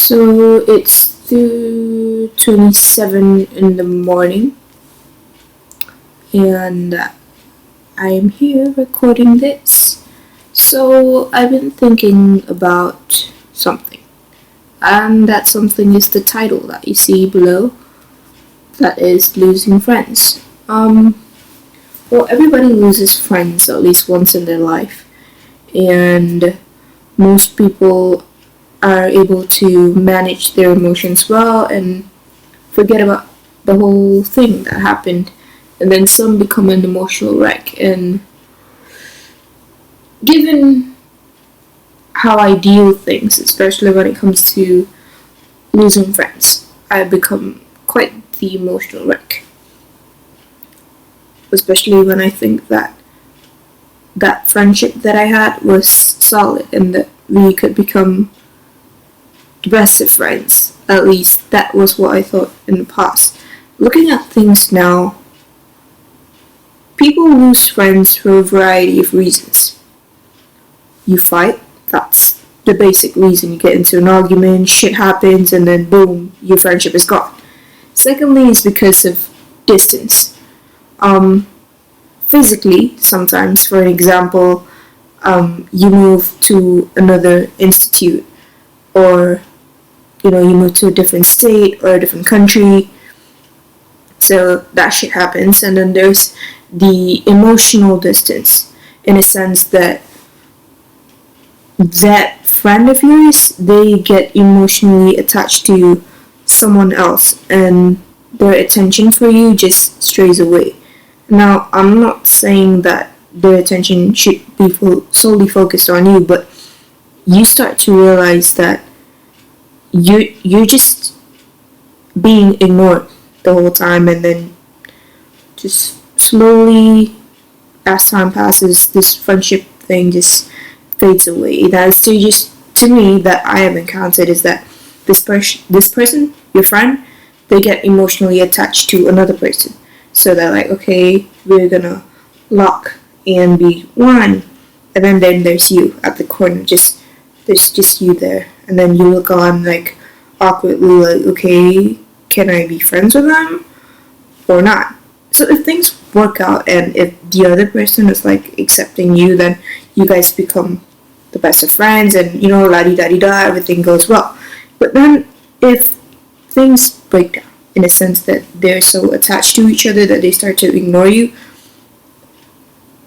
So it's 2:27 in the morning, and I am here recording this. So I've been thinking about something, and that something is the title that you see below. That is losing friends. Well, everybody loses friends at least once in their life, and most people are able to manage their emotions well and forget about the whole thing that happened, and then some become an emotional wreck. And given how I deal with things, especially when it comes to losing friends, I become quite the emotional wreck, especially when I think that that friendship that I had was solid and that we could become the best of friends. At least that was what I thought in the past. Looking at things now, people lose friends for a variety of reasons. You fight, that's the basic reason. You get into an argument, shit happens, and then boom, your friendship is gone. Secondly, is because of distance. Physically, sometimes, for an example, you move to another institute, or you move to a different state or a different country, so that shit happens. And then there's the emotional distance, in a sense that that friend of yours, they get emotionally attached to someone else, and their attention for you just strays away. Now, I'm not saying that their attention should be solely focused on you, but you start to realize that you're just being ignored the whole time, and then just slowly, as time passes, this friendship thing just fades away. That is just to me that I have encountered, is that this person, your friend, they get emotionally attached to another person. So they're like, okay, we're gonna lock and be one, and then there's you at the corner, there's just you there, and then you look on like awkwardly, like, okay, can I be friends with them or not? So if things work out and if the other person is like accepting you, then you guys become the best of friends, and la di da di da, everything goes well. But then if things break down, in a sense that they're so attached to each other that they start to ignore you,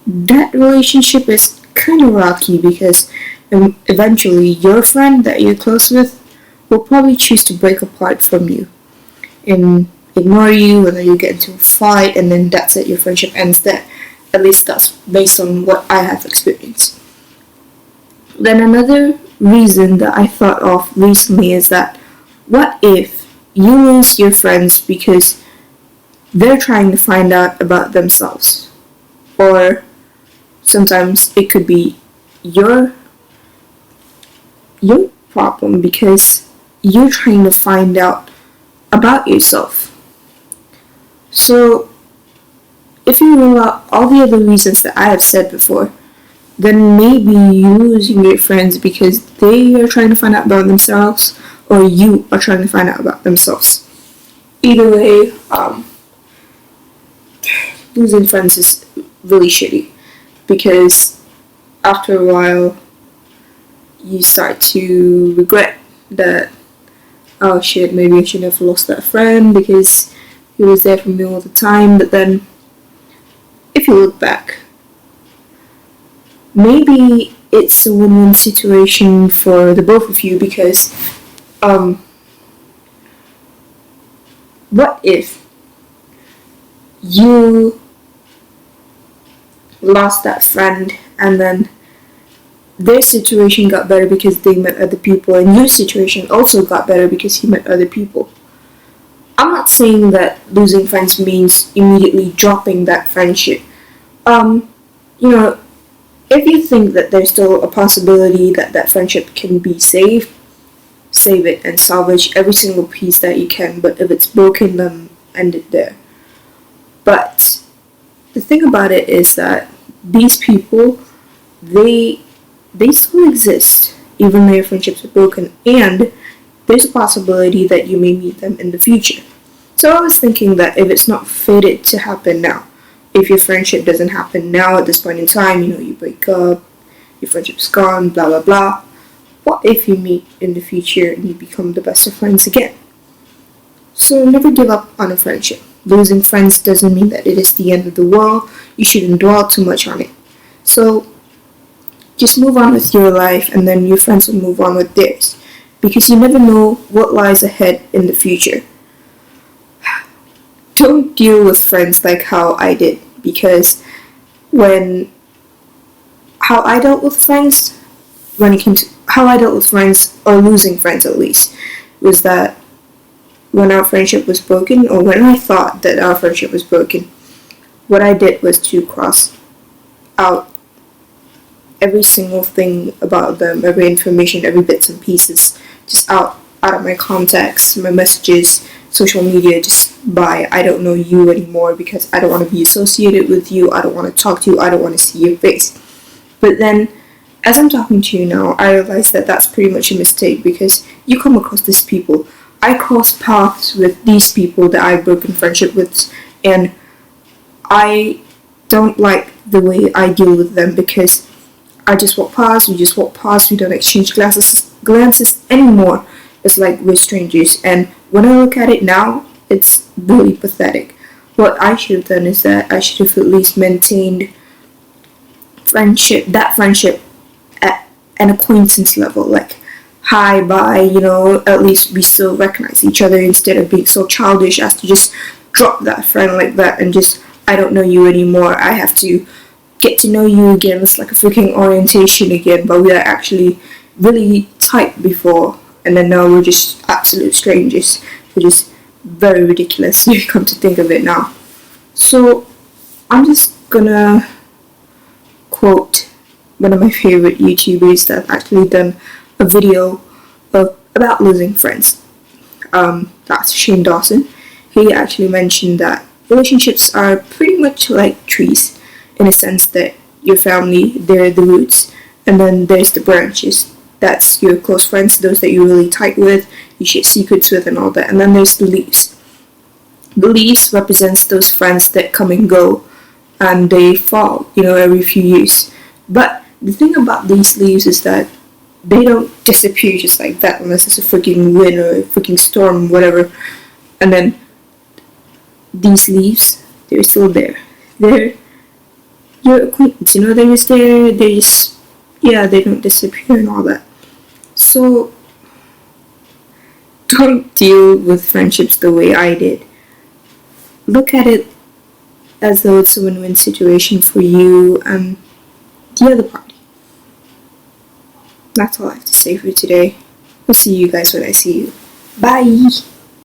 that relationship is kind of rocky, because eventually your friend that you're close with will probably choose to break apart from you and ignore you, and then you get into a fight, and then that's it, your friendship ends there. At least that's based on what I have experienced. Then another reason that I thought of recently is that, what if you lose your friends because they're trying to find out about themselves? Or sometimes it could be your problem, because you're trying to find out about yourself. So if you rule out all the other reasons that I have said before, then maybe you losing your friends because they are trying to find out about themselves, or you are trying to find out about themselves. Either way, losing friends is really shitty, because after a while you start to regret that, oh shit, maybe I shouldn't have lost that friend because he was there for me all the time. But then if you look back, maybe it's a win-win situation for the both of you, because what if you lost that friend, and then their situation got better because they met other people, and your situation also got better because you met other people? I'm not saying that losing friends means immediately dropping that friendship. If you think that there's still a possibility that that friendship can be saved, save it and salvage every single piece that you can. But if it's broken, then end it there. But the thing about it is that these people, they still exist, even though your friendships are broken, and there's a possibility that you may meet them in the future. So I was thinking that if it's not fated to happen now, if your friendship doesn't happen now at this point in time, you break up, your friendship's gone, blah blah blah, what if you meet in the future and you become the best of friends again? So never give up on a friendship. Losing friends doesn't mean that it is the end of the world. You shouldn't dwell too much on it. So just move on with your life, and then your friends will move on with theirs. Because you never know what lies ahead in the future. Don't deal with friends like how I did, because how I dealt with friends, how I dealt with friends, or losing friends at least, was that when our friendship was broken, or when I thought that our friendship was broken, what I did was to cross out every single thing about them, every information, every bits and pieces, just out of my contacts, my messages, social media, just by I don't know you anymore, because I don't want to be associated with you, I don't want to talk to you, I don't want to see your face. But then, as I'm talking to you now, I realize that that's pretty much a mistake, because you come across these people. I cross paths with these people that I've broken friendship with, and I don't like the way I deal with them, because I just walk past, we don't exchange glances anymore. It's like we're strangers, and when I look at it now, it's really pathetic. What I should have done is that I should have at least maintained that friendship at an acquaintance level, like hi, bye, at least we still recognize each other, instead of being so childish as to just drop that friend like that and just, I don't know you anymore, I have to get to know you again. It's like a freaking orientation again, but we are actually really tight before, and then now we're just absolute strangers, which is very ridiculous if you come to think of it now. So I'm just gonna quote one of my favorite YouTubers that have actually done a video about losing friends. That's Dawson. He actually mentioned that relationships are pretty much like trees, in a sense that your family, they're the roots, and then there's the branches. That's your close friends, those that you're really tight with, you share secrets with and all that. And then there's the leaves. The leaves represents those friends that come and go, and they fall, every few years. But the thing about these leaves is that they don't disappear just like that unless it's a freaking wind or a freaking storm, whatever. And then these leaves, they're still there. They're your acquaintance, they're just there, they don't disappear and all that. So don't deal with friendships the way I did. Look at it as though it's a win-win situation for you and the other party. That's all I have to say for today. I'll see you guys when I see you. Bye!